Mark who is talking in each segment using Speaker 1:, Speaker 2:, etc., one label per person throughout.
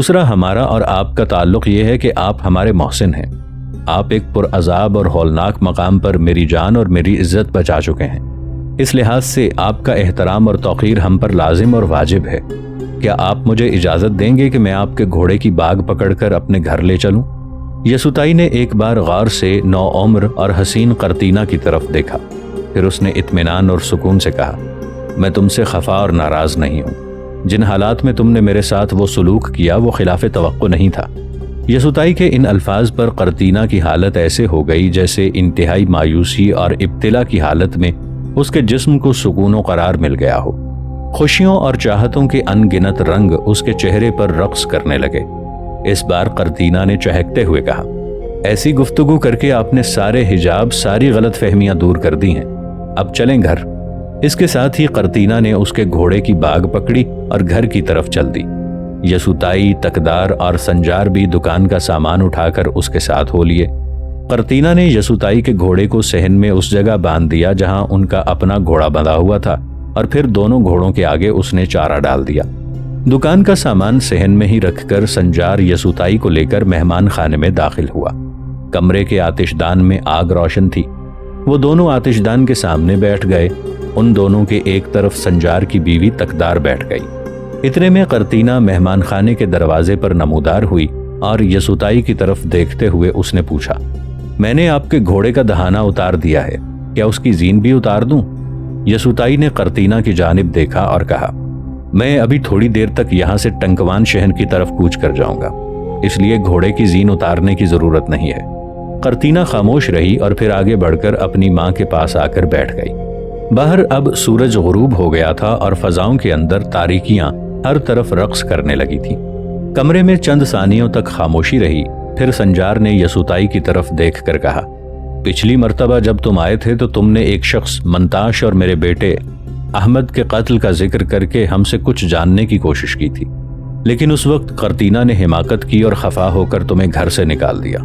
Speaker 1: دوسرا ہمارا اور آپ کا تعلق یہ ہے کہ آپ ہمارے محسن ہیں۔ آپ ایک پرعذاب اور ہولناک مقام پر میری جان اور میری عزت بچا چکے ہیں۔ اس لحاظ سے آپ کا احترام اور توقیر ہم پر لازم اور واجب ہے۔ کیا آپ مجھے اجازت دیں گے کہ میں آپ کے گھوڑے کی باگ پکڑ کر اپنے گھر لے چلوں؟ یسوتائی نے ایک بار غور سے نوعمر اور حسین قرطینہ کی طرف دیکھا، پھر اس نے اطمینان اور سکون سے کہا، میں تم سے خفا اور ناراض نہیں ہوں۔ جن حالات میں تم نے میرے ساتھ وہ سلوک کیا وہ خلاف توقع نہیں تھا۔ یسوتائی کے ان الفاظ پر قرطینہ کی حالت ایسے ہو گئی جیسے انتہائی مایوسی اور ابتلا کی حالت میں اس کے جسم کو سکون و قرار مل گیا ہو۔ خوشیوں اور چاہتوں کے ان گنت رنگ اس کے چہرے پر رقص کرنے لگے۔ اس بار قرطینہ نے چہکتے ہوئے کہا، ایسی گفتگو کر کے آپ نے سارے حجاب، ساری غلط فہمیاں دور کر دی ہیں، اب چلیں گھر۔ اس کے ساتھ ہی قرطینہ نے اس کے گھوڑے کی باگ پکڑی اور گھر کی طرف چل دی۔ یسوتائی، تکدار اور سنجار بھی دکان کا سامان اٹھا کر اس کے ساتھ ہو لیے۔ قرطینہ نے یسوتائی کے گھوڑے کو صحن میں اس جگہ باندھ دیا جہاں ان کا اپنا گھوڑا بندھا ہوا تھا، اور پھر دونوں گھوڑوں کے آگے اس نے چارہ ڈال دیا۔ دکان کا سامان صحن میں ہی رکھ کر سنجار یسوتائی کو لے کر مہمان خانے میں داخل ہوا۔ کمرے کے آتش دان میں آگ روشن تھی۔ وہ دونوں آتش دان کے سامنے بیٹھ گئے۔ ان دونوں کے ایک طرف سنجار کی بیوی تکدار بیٹھ گئی۔ اتنے میں قرطینہ مہمان خانے کے دروازے پر نمودار ہوئی اور یسوتائی کی طرف دیکھتے ہوئے اس نے پوچھا، میں نے آپ کے گھوڑے کا دہانہ اتار دیا ہے، کیا اس کی زین بھی اتار دوں؟ یسوتائی نے قرطینہ کی جانب دیکھا اور کہا، میں ابھی تھوڑی دیر تک یہاں سے ٹنکوان شہر کی طرف کوچ کر جاؤں گا، اس لیے گھوڑے کی زین اتارنے کی ضرورت نہیں ہے۔ قرطینہ خاموش رہی اور پھر آگے بڑھ کر اپنی ماں کے پاس آ کر بیٹھ گئی۔ باہر اب سورج غروب ہو گیا تھا اور فضاؤں کے اندر تاریکیاں ہر طرف رقص کرنے لگی تھی۔ کمرے میں چند ثانیوں تک خاموشی رہی، پھر سنجار نے یسوتائی کی طرف دیکھ کر کہا، پچھلی مرتبہ جب تم آئے تھے تو تم نے ایک شخص منتاش اور میرے بیٹے احمد کے قتل کا ذکر کر کے ہم سے کچھ جاننے کی کوشش کی تھی، لیکن اس وقت قرطینہ نے حماقت کی اور خفا ہو کر تمہیں گھر سے نکال دیا۔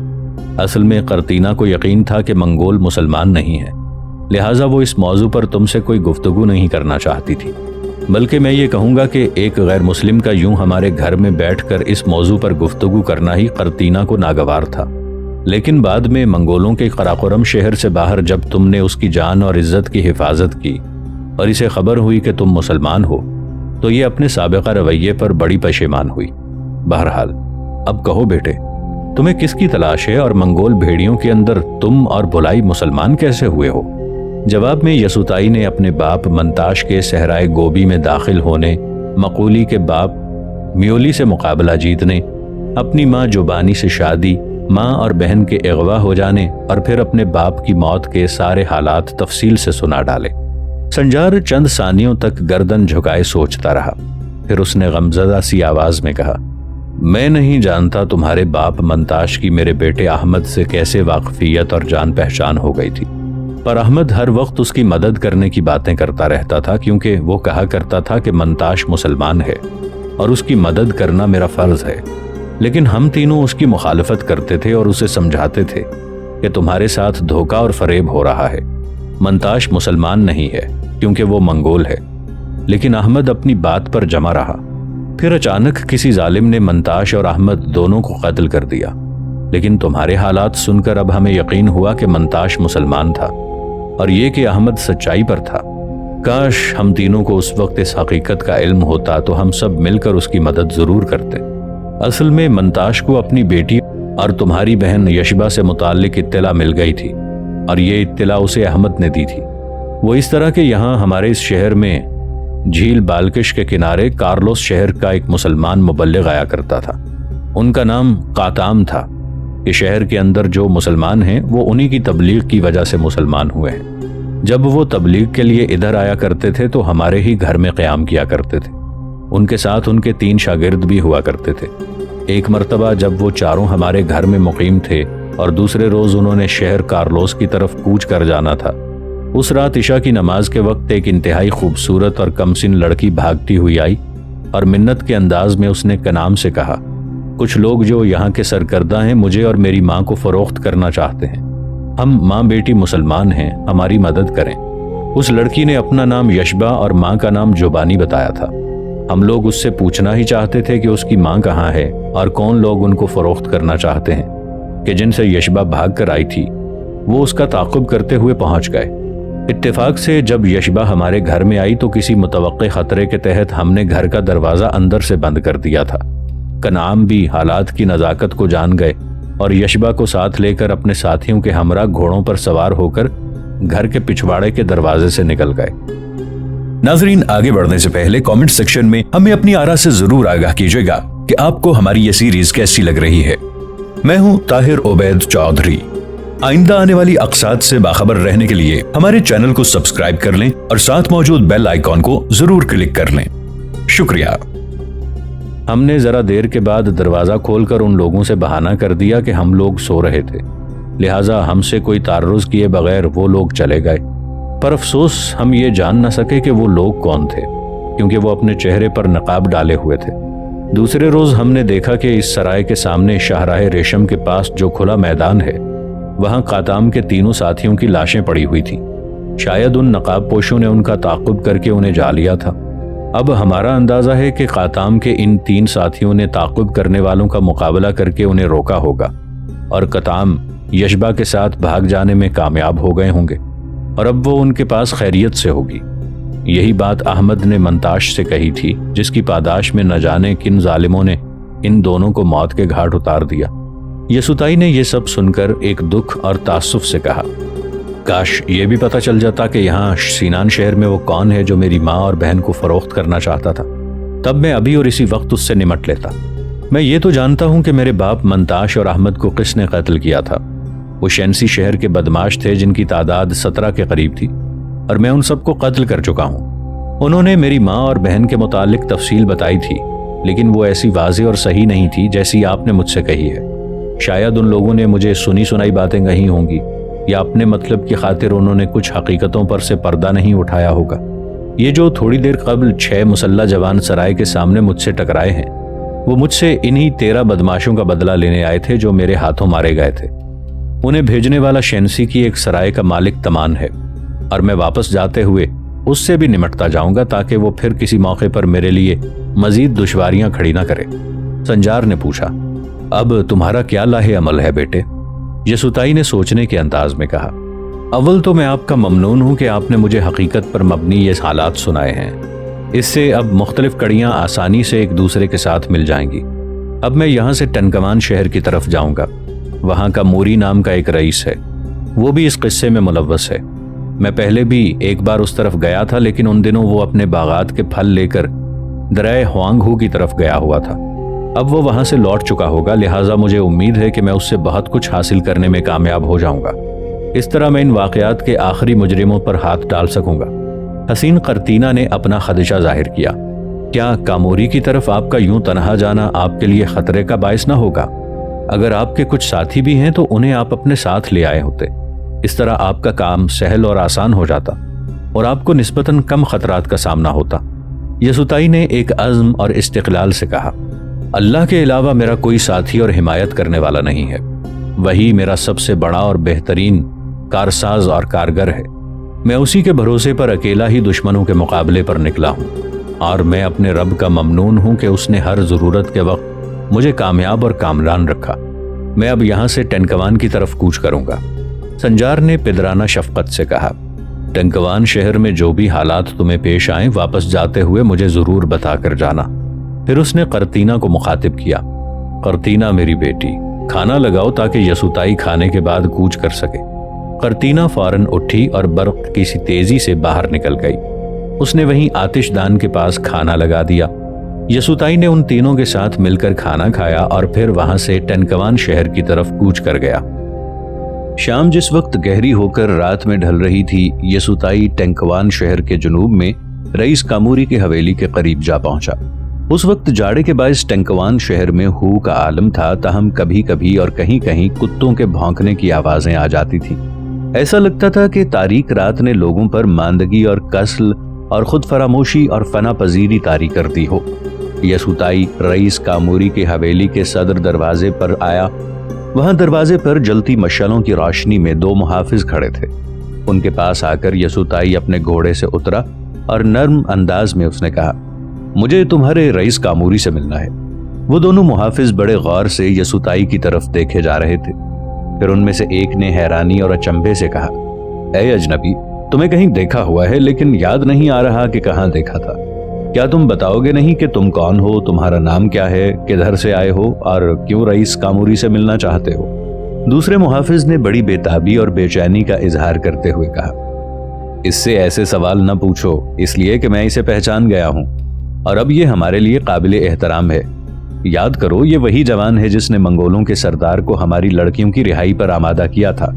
Speaker 1: اصل میں قرطینہ کو یقین تھا کہ منگول مسلمان نہیں ہے، لہٰذا وہ اس موضوع پر تم سے کوئی گفتگو نہیں کرنا چاہتی تھی، بلکہ میں یہ کہوں گا کہ ایک غیر مسلم کا یوں ہمارے گھر میں بیٹھ کر اس موضوع پر گفتگو کرنا ہی قرطینہ کو ناگوار تھا۔ لیکن بعد میں منگولوں کے قراقرم شہر سے باہر جب تم نے اس کی جان اور عزت کی حفاظت کی اور اسے خبر ہوئی کہ تم مسلمان ہو تو یہ اپنے سابقہ رویے پر بڑی پشیمان ہوئی۔ بہرحال اب کہو بیٹے، تمہیں کس کی تلاش ہے اور منگول بھیڑیوں کے اندر تم اور بلائی مسلمان کیسے ہوئے ہو؟ جواب میں یسوتائی نے اپنے باپ منتاش کے صحرائے گوبی میں داخل ہونے، مقولی کے باپ میولی سے مقابلہ جیتنے، اپنی ماں جوبانی سے شادی، ماں اور بہن کے اغوا ہو جانے اور پھر اپنے باپ کی موت کے سارے حالات تفصیل سے سنا ڈالے۔ سنجار چند ثانیوں تک گردن جھکائے سوچتا رہا، پھر اس نے غمزدہ سی آواز میں کہا، میں نہیں جانتا تمہارے باپ منتاش کی میرے بیٹے احمد سے کیسے واقفیت اور جان پہچان ہو گئی تھی، پر احمد ہر وقت اس کی مدد کرنے کی باتیں کرتا رہتا تھا، کیونکہ وہ کہا کرتا تھا کہ منتاش مسلمان ہے اور اس کی مدد کرنا میرا فرض ہے، لیکن ہم تینوں اس کی مخالفت کرتے تھے اور اسے سمجھاتے تھے کہ تمہارے ساتھ دھوکہ اور فریب ہو رہا ہے۔ منتاش مسلمان نہیں ہے کیونکہ وہ منگول ہے، لیکن احمد اپنی بات پر جمع رہا۔ پھر اچانک کسی ظالم نے منتاش اور احمد دونوں کو قتل کر دیا، لیکن تمہارے حالات سن کر اب ہمیں یقین ہوا کہ منتاش مسلمان تھا اور یہ کہ احمد سچائی پر تھا۔ کاش ہم تینوں کو اس وقت اس حقیقت کا علم ہوتا تو ہم سب مل کر اس کی مدد ضرور کرتے۔ اصل میں منتاش کو اپنی بیٹی اور تمہاری بہن یشبا سے متعلق اطلاع مل گئی تھی اور یہ اطلاع اسے احمد نے دی تھی۔ وہ اس طرح کہ یہاں ہمارے اس شہر میں جھیل بالکش کے کنارے کارلوس شہر کا ایک مسلمان مبلغ آیا کرتا تھا، ان کا نام قاتام تھا، کہ شہر کے اندر جو مسلمان ہیں وہ انہی کی تبلیغ کی وجہ سے مسلمان ہوئے ہیں۔ جب وہ تبلیغ کے لیے ادھر آیا کرتے تھے تو ہمارے ہی گھر میں قیام کیا کرتے تھے، ان کے ساتھ ان کے 3 شاگرد بھی ہوا کرتے تھے۔ ایک مرتبہ جب وہ چاروں ہمارے گھر میں مقیم تھے اور دوسرے روز انہوں نے شہر کارلوس کی طرف کوچ کر جانا تھا، اس رات عشاء کی نماز کے وقت ایک انتہائی خوبصورت اور کمسن لڑکی بھاگتی ہوئی آئی اور منت کے انداز میں اس نے کنام سے کہا، کچھ لوگ جو یہاں کے سرکردہ ہیں مجھے اور میری ماں کو فروخت کرنا چاہتے ہیں، ہم ماں بیٹی مسلمان ہیں، ہماری مدد کریں۔ اس لڑکی نے اپنا نام یشبا اور ماں کا نام جوبانی بتایا تھا۔ ہم لوگ اس سے پوچھنا ہی چاہتے تھے کہ اس کی ماں کہاں ہے اور کون لوگ ان کو فروخت کرنا چاہتے ہیں کہ جن سے یشبا بھاگ کر آئی تھی وہ اس کا تعاقب کرتے ہوئے پہنچ گئے۔ اتفاق سے جب یشبا ہمارے گھر میں آئی تو کسی متوقع خطرے کے تحت ہم نے گھر کا دروازہ اندر سے بند کر دیا تھا۔ کنعام بھی حالات کی نزاکت کو جان گئے اور یشبا کو ساتھ لے کر اپنے ساتھیوں کے ہمراہ گھوڑوں پر سوار ہو کر گھر کے پچھواڑے کے دروازے سے نکل گئے۔
Speaker 2: ناظرین، آگے بڑھنے سے پہلے کامنٹ سیکشن میں ہمیں اپنی آراء سے ضرور آگاہ کیجیے گا کہ آپ کو ہماری یہ سیریز کیسی لگ رہی ہے۔ میں ہوں طاہر عبید چودھری۔ آئندہ آنے والی اقساط سے باخبر رہنے کے لیے ہمارے چینل کو سبسکرائب کر لیں اور ساتھ موجود بیل آئیکن کو ضرور کلک کر لیں۔ شکریہ۔
Speaker 1: ہم نے ذرا دیر کے بعد دروازہ کھول کر ان لوگوں سے بہانہ کر دیا کہ ہم لوگ سو رہے تھے، لہٰذا ہم سے کوئی تعرض کیے بغیر وہ لوگ چلے گئے۔ پر افسوس ہم یہ جان نہ سکے کہ وہ لوگ کون تھے، کیونکہ وہ اپنے چہرے پر نقاب ڈالے ہوئے تھے۔ دوسرے روز ہم نے دیکھا کہ اس سرائے کے سامنے شاہراہ ریشم کے پاس جو کھلا میدان ہے وہاں قاتام کے تینوں ساتھیوں کی لاشیں پڑی ہوئی تھیں۔ شاید ان نقاب پوشوں نے ان کا تعاقب کر کے انہیں جا لیا تھا۔ اب ہمارا اندازہ ہے کہ قاتام کے ان 3 ساتھیوں نے تعاقب کرنے والوں کا مقابلہ کر کے انہیں روکا ہوگا اور قاتام یشبا کے ساتھ بھاگ جانے میں کامیاب ہو گئے ہوں گے اور اب وہ ان کے پاس خیریت سے ہوگی۔ یہی بات احمد نے منتاش سے کہی تھی، جس کی پاداش میں نہ جانے کن ظالموں نے ان دونوں کو موت کے گھاٹ اتار دیا۔ یسوتائی نے یہ سب سن کر ایک دکھ اور تعصف سے کہا، کاش یہ بھی پتہ چل جاتا کہ یہاں سینان شہر میں وہ کون ہے جو میری ماں اور بہن کو فروخت کرنا چاہتا تھا، تب میں ابھی اور اسی وقت اس سے نمٹ لیتا۔ میں یہ تو جانتا ہوں کہ میرے باپ منتاش اور احمد کو کس نے قتل کیا تھا۔ وہ شینسی شہر کے بدماش تھے جن کی تعداد 17 کے قریب تھی اور میں ان سب کو قتل کر چکا ہوں۔ انہوں نے میری ماں اور بہن کے متعلق تفصیل بتائی تھی، لیکن وہ ایسی واضح اور صحیح نہیں تھی جیسی آپ نے مجھ سے کہی ہے۔ شاید ان لوگوں نے مجھے سنی سنائی باتیں کہی ہوں گی یا اپنے مطلب کی خاطر انہوں نے کچھ حقیقتوں پر سے پردہ نہیں اٹھایا ہوگا۔ یہ جو تھوڑی دیر قبل 6 مسلح جوان سرائے کے سامنے مجھ سے ٹکرائے ہیں وہ مجھ سے انہی 13 بدماشوں کا بدلہ لینے آئے تھے جو میرے ہاتھوں مارے گئے تھے۔ انہیں بھیجنے والا شینسی کی ایک سرائے کا مالک تمان ہے اور میں واپس جاتے ہوئے اس سے بھی نمٹتا جاؤں گا تاکہ وہ پھر کسی موقع پر میرے لیے مزید دشواریاں کھڑی نہ کرے۔ سنجار نے پوچھا، اب تمہارا کیا لاہ عمل ہے بیٹے؟ یسوتائی نے سوچنے کے انداز میں کہا، اول تو میں آپ کا ممنون ہوں کہ آپ نے مجھے حقیقت پر مبنی یہ حالات سنائے ہیں۔ اس سے اب مختلف کڑیاں آسانی سے ایک دوسرے کے ساتھ مل جائیں گی۔ اب میں یہاں سے ٹنکمان شہر کی طرف جاؤں گا۔ وہاں کا موری نام کا ایک رئیس ہے، وہ بھی اس قصے میں ملوث ہے۔ میں پہلے بھی ایک بار اس طرف گیا تھا، لیکن ان دنوں وہ اپنے باغات کے پھل لے کر درائے ہوانگ ہو کی طرف گیا ہوا تھا۔ اب وہ وہاں سے لوٹ چکا ہوگا، لہٰذا مجھے امید ہے کہ میں اس سے بہت کچھ حاصل کرنے میں کامیاب ہو جاؤں گا۔ اس طرح میں ان واقعات کے آخری مجرموں پر ہاتھ ڈال سکوں گا۔ حسین قرطینہ نے اپنا خدشہ ظاہر کیا، کیا کاموری کی طرف آپ کا یوں تنہا جانا آپ کے لیے خطرے کا باعث نہ ہوگا؟ اگر آپ کے کچھ ساتھی بھی ہیں تو انہیں آپ اپنے ساتھ لے آئے ہوتے، اس طرح آپ کا کام سہل اور آسان ہو جاتا اور آپ کو نسبتاً کم خطرات کا سامنا ہوتا۔ یسوتائی نے ایک عزم اور استقلال سے کہا، اللہ کے علاوہ میرا کوئی ساتھی اور حمایت کرنے والا نہیں ہے، وہی میرا سب سے بڑا اور بہترین کارساز اور کارگر ہے۔ میں اسی کے بھروسے پر اکیلا ہی دشمنوں کے مقابلے پر نکلا ہوں اور میں اپنے رب کا ممنون ہوں کہ اس نے ہر ضرورت کے وقت مجھے کامیاب اور کامران رکھا۔ میں اب یہاں سے ٹنکوان کی طرف کوچ کروں گا۔ سنجار نے پدرانہ شفقت سے کہا، ٹنکوان شہر میں جو بھی حالات تمہیں پیش آئیں واپس جاتے ہوئے مجھے ضرور بتا کر جانا۔ پھر اس نے قرطینہ کو مخاطب کیا، قرطینہ میری بیٹی، کھانا لگاؤ تاکہ یسوتائی کھانے کے بعد کوچ کر سکے۔ قرطینہ فوراً اٹھی اور برق کی سی تیزی سے باہر نکل گئی۔ اس نے وہیں آتش دان کے پاس کھانا لگا دیا۔ یسوتائی نے ان تینوں کے ساتھ مل کر کھانا کھایا اور پھر وہاں سے ٹنکوان شہر کی طرف کوچ کر گیا۔ شام جس وقت گہری ہو کر رات میں ڈھل رہی تھی، یسوتائی ٹنکوان شہر کے جنوب میں رئیس کاموری کی حویلی کے قریب جا پہنچا۔ اس وقت جاڑے کے باعث ٹنکوان شہر میں ہو کا عالم تھا، تاہم کبھی کبھی اور کہیں کہیں کتوں کے بھونکنے کی آوازیں آ جاتی تھیں۔ ایسا لگتا تھا کہ تاریک رات نے لوگوں پر ماندگی اور کسل اور خود فراموشی اور فنا پذیری طاری کر دی ہو۔ یسوتائی رئیس کاموری کی حویلی کے صدر دروازے پر آیا۔ وہاں دروازے پر جلتی مشعلوں کی روشنی میں 2 محافظ کھڑے تھے۔ ان کے پاس آ کر یسوتائی اپنے گھوڑے سے اترا اور نرم انداز میں اس نے کہا، مجھے تمہارے رئیس کاموری سے ملنا ہے۔ وہ دونوں محافظ بڑے غور سے یسوتائی کی طرف دیکھے جا رہے تھے۔ پھر ان میں سے ایک نے حیرانی اور اچنبھے سے کہا، اے اجنبی، تمہیں کہیں دیکھا ہوا ہے لیکن یاد نہیں آ رہا کہ کہاں دیکھا تھا۔ کیا تم بتاؤ گے نہیں کہ تم کون ہو، تمہارا نام کیا ہے، کدھر سے آئے ہو اور کیوں رئیس کاموری سے ملنا چاہتے ہو؟ دوسرے محافظ نے بڑی بےتابی اور بے چینی کا اظہار کرتے ہوئے کہا، اس سے ایسے سوال نہ پوچھو، اس لیے کہ میں اسے پہچان گیا ہوں اور اب یہ ہمارے لیے قابل احترام ہے۔ یاد کرو، یہ وہی جوان ہے جس نے منگولوں کے سردار کو ہماری لڑکیوں کی رہائی پر آمادہ کیا تھا،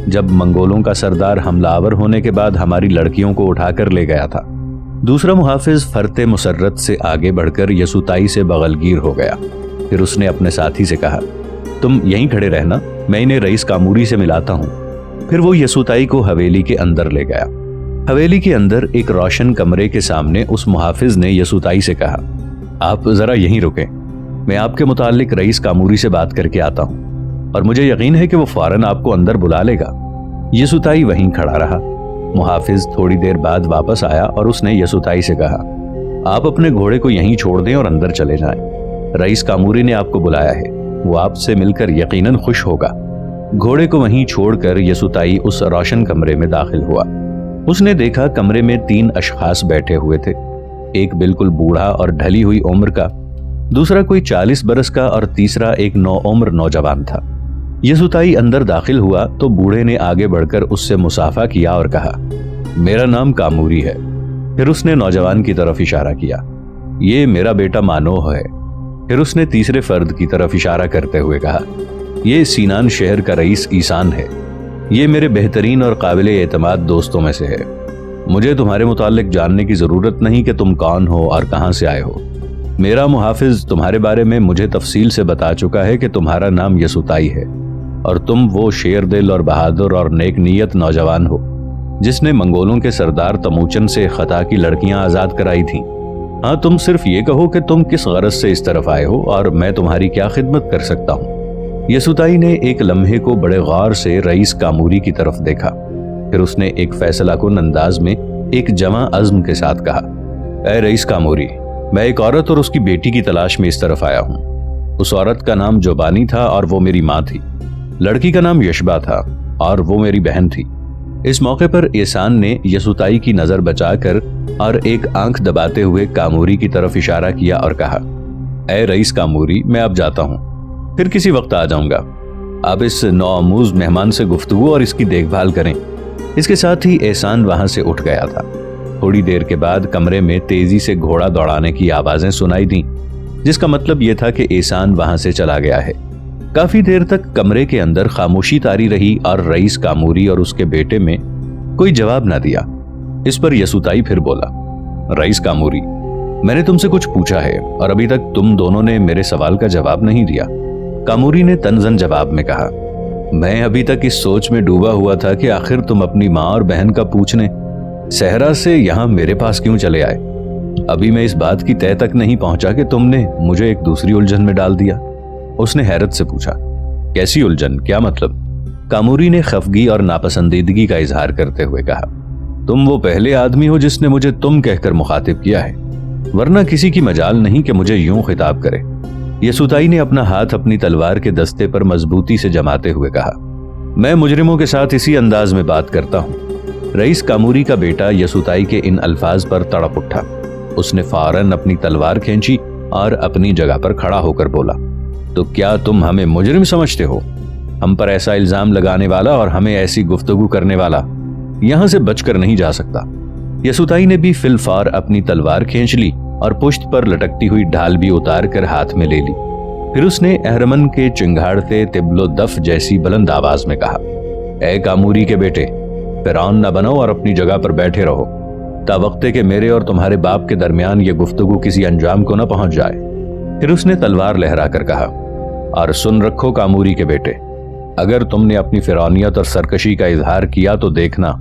Speaker 1: جب منگولوں کا سردار حملہ آور ہونے کے بعد ہماری لڑکیوں کو اٹھا کر لے گیا تھا۔ دوسرا محافظ فرت مسرت سے آگے بڑھ کر یسوتائی سے بغلگیر ہو گیا۔ پھر اس نے اپنے ساتھی سے کہا، تم یہیں کھڑے رہنا، میں انہیں رئیس کاموری سے ملاتا ہوں۔ پھر وہ یسوتائی کو حویلی کے اندر لے گیا۔ حویلی کے اندر ایک روشن کمرے کے سامنے اس محافظ نے یسوتائی سے کہا، آپ ذرا یہیں رکیں، میں آپ کے متعلق رئیس کاموری سے بات کر کے آتا ہوں اور مجھے یقین ہے کہ وہ فوراً آپ کو اندر بلا لے گا۔ یسوتائی وہیں کھڑا رہا۔ محافظ تھوڑی دیر بعد واپس آیا اور اس نے یسوتائی سے کہا، آپ اپنے گھوڑے کو یہیں چھوڑ دیں اور اندر چلے جائیں، رئیس کاموری نے آپ کو بلایا ہے، وہ آپ سے مل کر یقیناً خوش ہوگا۔ گھوڑے کو وہیں چھوڑ کر یسوتائی اس روشن کمرے میں داخل ہوا۔ اس نے دیکھا کمرے میں 3 اشخاص بیٹھے ہوئے تھے، ایک بالکل بوڑھا اور ڈھلی ہوئی عمر کا، دوسرا کوئی 40 برس کا اور تیسرا ایک نوعمر نوجوان تھا۔ یسوتائی اندر داخل ہوا تو بوڑھے نے آگے بڑھ کر اس سے مصافحہ کیا اور کہا، میرا نام کاموری ہے۔ پھر اس نے نوجوان کی طرف اشارہ کیا، یہ میرا بیٹا مانوہ ہے۔ پھر اس نے تیسرے فرد کی طرف اشارہ کرتے ہوئے کہا، یہ سینان شہر کا رئیس ایسان ہے، یہ میرے بہترین اور قابل اعتماد دوستوں میں سے ہے۔ مجھے تمہارے متعلق جاننے کی ضرورت نہیں کہ تم کون ہو اور کہاں سے آئے ہو۔ میرا محافظ تمہارے بارے میں مجھے تفصیل سے بتا چکا ہے کہ تمہارا نام یسوتائی ہے اور تم وہ شیر دل اور بہادر اور نیک نیت نوجوان ہو جس نے منگولوں کے سردار تموچن سے خطا کی لڑکیاں آزاد کرائی تھیں۔ ہاں، تم صرف یہ کہو کہ تم کس غرض سے اس طرف آئے ہو اور میں تمہاری کیا خدمت کر سکتا ہوں۔ یسوتائی نے ایک لمحے کو بڑے غور سے رئیس کاموری کی طرف دیکھا، پھر اس نے ایک فیصلہ کن انداز میں ایک جواں عزم کے ساتھ کہا، اے رئیس کاموری، میں ایک عورت اور اس کی بیٹی کی تلاش میں اس طرف آیا ہوں۔ اس عورت کا نام جوبانی تھا اور وہ میری ماں تھی، لڑکی کا نام یشبا تھا اور وہ میری بہن تھی۔ اس موقع پر ایسان نے یسوتائی کی نظر بچا کر اور ایک آنکھ دباتے ہوئے کاموری کی طرف اشارہ کیا اور کہا، اے رئیس کاموری، میں اب جاتا ہوں، پھر کسی وقت آ جاؤں گا۔ آپ اس نوآموز مہمان سے گفتگو اور اس کی دیکھ بھال کریں۔ اس کے ساتھ ہی ایسان وہاں سے اٹھ گیا تھا۔ تھوڑی دیر کے بعد کمرے میں تیزی سے گھوڑا دوڑانے کی آوازیں سنائی دیں، جس کا مطلب یہ تھا کہ ایسان وہاں سے چلا گیا ہے۔ کافی دیر تک کمرے کے اندر خاموشی طاری رہی اور رئیس کاموری اور اس کے بیٹے میں کوئی جواب نہ دیا۔ اس پر یسوتائی پھر بولا، رئیس کاموری، میں نے تم سے کچھ پوچھا ہے اور ابھی تک تم دونوں نے میرے سوال کا جواب نہیں دیا۔ کاموری نے تنزن جواب میں کہا، میں ابھی تک اس سوچ میں ڈوبا ہوا تھا کہ آخر تم اپنی ماں اور بہن کا پوچھنے صحرا سے یہاں میرے پاس کیوں چلے آئے۔ ابھی میں اس بات کی تہ تک نہیں پہنچا کہ تم نے مجھے ایک دوسری الجھن میں ڈال دیا۔ اس نے حیرت سے پوچھا، کیسی الجھن، کیا مطلب؟ کاموری نے خفگی اور ناپسندیدگی کا اظہار کرتے ہوئے کہا، تم وہ پہلے آدمی ہو جس نے مجھے تم کہہ کر مخاطب کیا ہے، ورنہ کسی کی مجال نہیں کہ مجھے یوں خطاب کرے۔ یسوتائی نے اپنا ہاتھ اپنی تلوار کے دستے پر مضبوطی سے جماتے ہوئے کہا، میں مجرموں کے ساتھ اسی انداز میں بات کرتا ہوں۔ رئیس کاموری کا بیٹا یسوتائی کے ان الفاظ پر تڑپ اٹھا۔ اس نے فوراً اپنی تلوار کھینچی اور اپنی جگہ پر کھڑا ہو کر بولا، تو کیا تم ہمیں مجرم سمجھتے ہو؟ ہم پر ایسا الزام لگانے والا اور ہمیں ایسی گفتگو کرنے والا یہاں سے بچ کر نہیں جا سکتا۔ یسوتائی نے بھی فی الفور اپنی تلوار کھینچ لی اور پشت پر لٹکتی ہوئی ڈھال بھی اتار کر ہاتھ میں لے لی۔ پھر اس نے اہرمن کے چنگھاڑتے طبل و دف جیسی بلند آواز میں کہا، اے کاموری کے بیٹے، فرعون نہ بنو اور اپنی جگہ پر بیٹھے رہو تا وقت کہ میرے اور تمہارے باپ کے درمیان یہ گفتگو کسی انجام کو نہ پہنچ جائے۔ پھر اس نے تلوار لہرا کر کہا، اور سن رکھو کاموری کے بیٹے، اگر تم نے اپنی فرعونیت اور سرکشی کا اظہار کیا تو دیکھنا،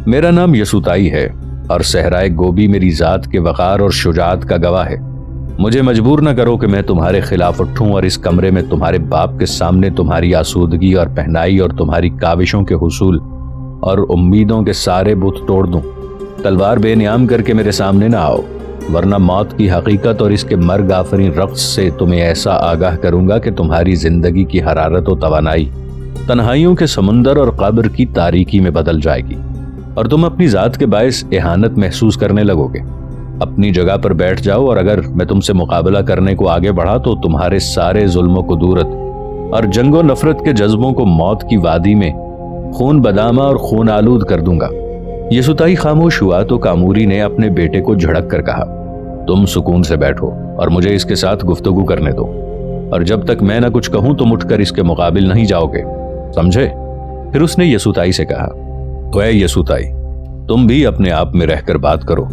Speaker 1: میرا نام یسوتائی ہے اور صحرائے گوبی میری ذات کے وقار اور شجاعت کا گواہ ہے۔ مجھے مجبور نہ کرو کہ میں تمہارے خلاف اٹھوں اور اس کمرے میں تمہارے باپ کے سامنے تمہاری آسودگی اور پہنائی اور تمہاری کاوشوں کے حصول اور امیدوں کے سارے بت توڑ دوں۔ تلوار بے نیام کر کے میرے سامنے نہ آؤ، ورنہ موت کی حقیقت اور اس کے مرگ آفرین رقص سے تمہیں ایسا آگاہ کروں گا کہ تمہاری زندگی کی حرارت و توانائی تنہائیوں کے سمندر اور قبر کی تاریکی میں بدل جائے گی، اور تم اپنی ذات کے باعث اہانت محسوس کرنے لگو گے۔ اپنی جگہ پر بیٹھ جاؤ، اور اگر میں تم سے مقابلہ کرنے کو آگے بڑھا تو تمہارے سارے ظلم و کدورت اور جنگ و نفرت کے جذبوں کو موت کی وادی میں خون بدامہ اور خون آلود کر دوں گا۔ یسوتائی خاموش ہوا تو کاموری نے اپنے بیٹے کو جھڑک کر کہا، تم سکون سے بیٹھو اور مجھے اس کے ساتھ گفتگو کرنے دو، اور جب تک میں نہ کچھ کہوں تم اٹھ کر اس کے مقابل نہیں جاؤ گے، سمجھے؟ پھر اس نے یسوتائی سے کہا، اے یسوتائی، تم بھی اپنے آپ میں رہ کر بات کرو۔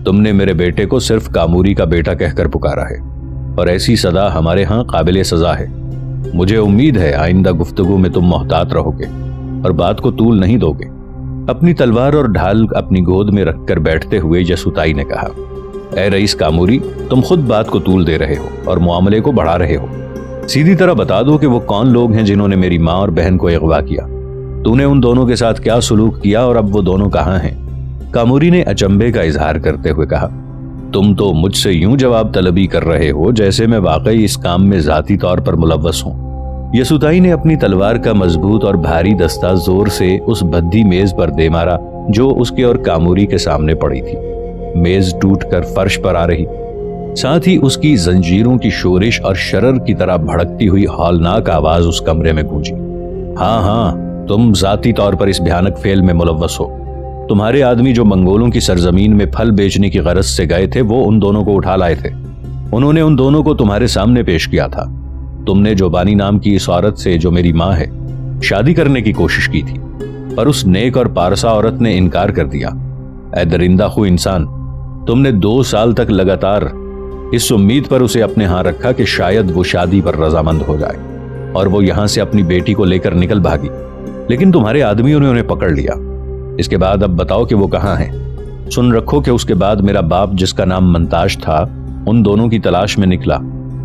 Speaker 1: تم نے میرے بیٹے کو صرف کاموری کا بیٹا کہہ کر پکارا ہے، اور ایسی صدا ہمارے ہاں قابل سزا ہے۔ مجھے امید ہے آئندہ گفتگو میں تم محتاط رہو گے اور بات کو طول نہیں دو گے۔ اپنی تلوار اور ڈھال اپنی گود میں رکھ کر بیٹھتے ہوئے یسوتائی نے کہا، اے رئیس کاموری، تم خود بات کو طول دے رہے ہو اور معاملے کو بڑھا رہے ہو۔ سیدھی طرح بتا دو کہ وہ کون لوگ ہیں جنہوں نے میری ماں اور بہن کو اغوا کیا۔ تو نے ان دونوں کے ساتھ کیا سلوک کیا اور اب وہ دونوں کہاں ہیں؟ کاموری نے اچنبھے کا اظہار کرتے ہوئے کہا، تم تو مجھ سے یوں جواب طلبی کر رہے ہو جیسے میں واقعی اس کام میں ذاتی طور پر ملوث ہوں۔ یسوتائی نے اپنی تلوار کا مضبوط اور بھاری دستہ زور سے اس بھدی میز پر دے مارا جو اس کے اور کاموری کے سامنے پڑی تھی۔ میز ٹوٹ کر فرش پر آ رہی، ساتھ ہی اس کی زنجیروں کی شورش اور شرر کی طرح بھڑکتی ہوئی ہولناک آواز اس کمرے میں گونجی۔ ہاں ہاں، تم ذاتی طور پر اس بھیانک فعل میں ملوث ہو۔ تمہارے آدمی جو منگولوں کی سرزمین میں پھل بیچنے کی غرض سے گئے تھے وہ ان دونوں کو اٹھا لائے تھے۔ انہوں نے ان دونوں کو تمہارے سامنے پیش کیا تھا۔ تم نے جوبانی نام کی اس عورت سے جو میری ماں ہے شادی کرنے کی کوشش کی تھی، پر اس نیک اور پارسا عورت نے انکار کر دیا۔ اے درندہ خو انسان، تم نے 2 سال تک لگاتار اس امید پر اسے اپنے ہاں رکھا کہ شاید وہ شادی پر رضامند ہو جائے اور وہ یہاں سے اپنی بیٹی کو لے کر نکل بھاگی، لیکن تمہارے آدمیوں نے انہیں پکڑ لیا۔ اس کے بعد اب بتاؤ کہ وہ کہاں ہیں؟ سن رکھو کہ اس کے بعد میرا باپ جس کا نام منتاش تھا ان دونوں کی تلاش میں نکلا،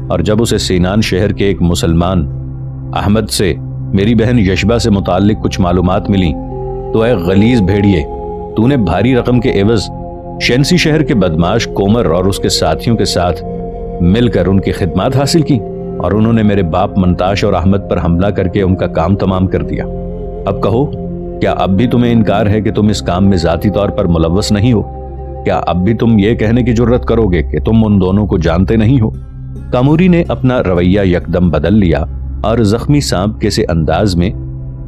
Speaker 1: اور جب اسے سینان شہر کے ایک مسلمان احمد سے میری بہن یشبا سے متعلق کچھ معلومات ملی تو اے غلیظ بھیڑیے، تو نے بھاری رقم کے عوض شینسی شہر کے بدماش کومر اور اس کے ساتھیوں کے ساتھ مل کر ان کی خدمات حاصل کی، اور انہوں نے میرے باپ منتاش اور احمد پر حملہ کر کے ان کا کام تمام کر دیا۔ اب کہو، کیا اب بھی تمہیں انکار ہے کہ تم اس کام میں ذاتی طور پر ملوث نہیں ہو؟ کیا اب بھی تم یہ کہنے کی جرت کرو گے کہ تم ان دونوں کو جانتے نہیں ہو؟ کاموری نے اپنا رویہ یکدم بدل لیا اور زخمی سانپ کے سے انداز میں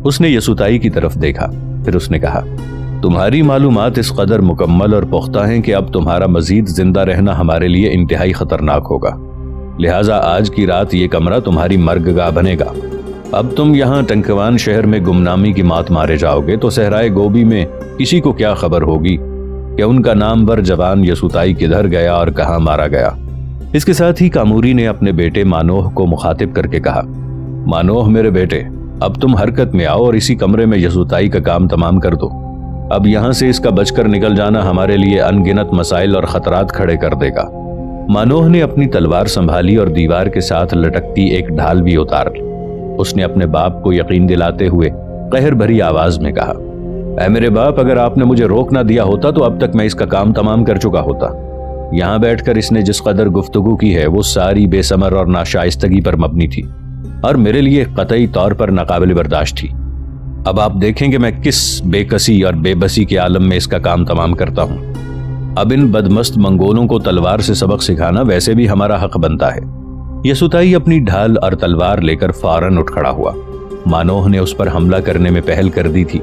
Speaker 1: اس نے یسوتائی کی طرف دیکھا۔ پھر اس نے کہا، تمہاری معلومات اس قدر مکمل اور پختہ ہیں کہ اب تمہارا مزید زندہ رہنا ہمارے لیے انتہائی خطرناک ہوگا، لہٰذا آج کی رات یہ کمرہ تمہاری مرگ گاہ بنے گا۔ اب تم یہاں ٹنکوان شہر میں گمنامی کی موت مارے جاؤ گے تو صحرائے گوبی میں کسی کو کیا خبر ہوگی کہ ان کا نامور جوان یسوتائی کدھر گیا اور کہاں مارا گیا۔ اس کے ساتھ ہی کاموری نے اپنے بیٹے مانوہ کو مخاطب کر کے کہا، مانوہ میرے بیٹے، اب تم حرکت میں آؤ اور اسی کمرے میں یسوتائی کا کام تمام کر دو۔ اب یہاں سے اس کا بچ کر نکل جانا ہمارے لیے ان گنت مسائل اور خطرات کھڑے کر دے گا۔ مانوہ نے اپنی تلوار سنبھالی اور دیوار کے ساتھ لٹکتی ایک ڈھال بھی اتار لی۔ اس نے اپنے باپ کو یقین دلاتے ہوئے قہر بھری آواز میں کہا، اے میرے باپ، اگر آپ نے مجھے روک نہ دیا ہوتا تو اب تک میں اس کا کام تمام کر چکا ہوتا۔ یہاں بیٹھ کر اس نے جس قدر گفتگو کی ہے وہ ساری بے ثمر اور ناشائستگی پر مبنی تھی اور میرے لیے قطعی طور پر ناقابل برداشت تھی۔ اب آپ دیکھیں کہ میں کس بے کسی اور بے بسی کے عالم میں اس کا کام تمام کرتا ہوں۔ اب ان بدمست منگولوں کو تلوار سے سبق سکھانا ویسے بھی ہمارا حق بنتا ہے۔ یسوتائی اپنی ڈھال اور تلوار لے کر فوراً اٹھ کھڑا ہوا۔ مانوہ نے اس پر حملہ کرنے میں پہل کر دی تھی۔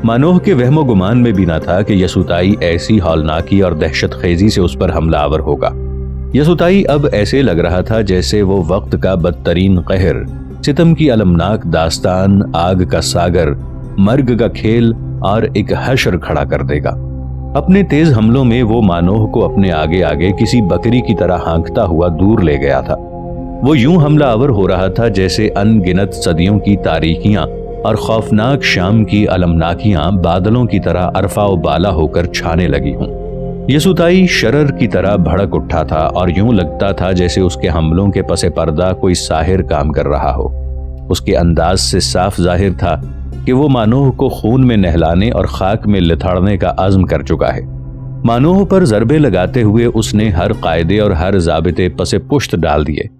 Speaker 1: مانوہ کے وہم و گمان میں بھی نہ تھا کہ یسوتائی ایسی ہولناکی اور دہشت خیزی سے اس پر حملہ آور ہوگا۔ یسوتائی اب ایسے لگ رہا تھا جیسے وہ وقت کا بدترین قہر، ستم کی المناک داستان، آگ کا ساگر، مرگ کا کھیل اور ایک حشر کھڑا کر دے گا۔ اپنے تیز حملوں میں وہ مانوہ کو اپنے آگے آگے کسی بکری کی طرح ہانکتا ہوا دور لے گیا تھا۔ وہ یوں حملہ آور ہو رہا تھا جیسے ان گنت صدیوں کی تاریکیاں اور خوفناک شام کی المناکیاں بادلوں کی طرح ارفع و بالا ہو کر چھانے لگی ہوں۔ یسوتائی شرر کی طرح بھڑک اٹھا تھا اور یوں لگتا تھا جیسے اس کے حملوں کے پس پردہ کوئی ساحر کام کر رہا ہو۔ اس کے انداز سے صاف ظاہر تھا کہ وہ مانوہ کو خون میں نہلانے اور خاک میں لتھڑنے کا عزم کر چکا ہے۔ مانوہ پر ضربے لگاتے ہوئے اس نے ہر قاعدے اور ہر ضابطے پسے پشت ڈال دیے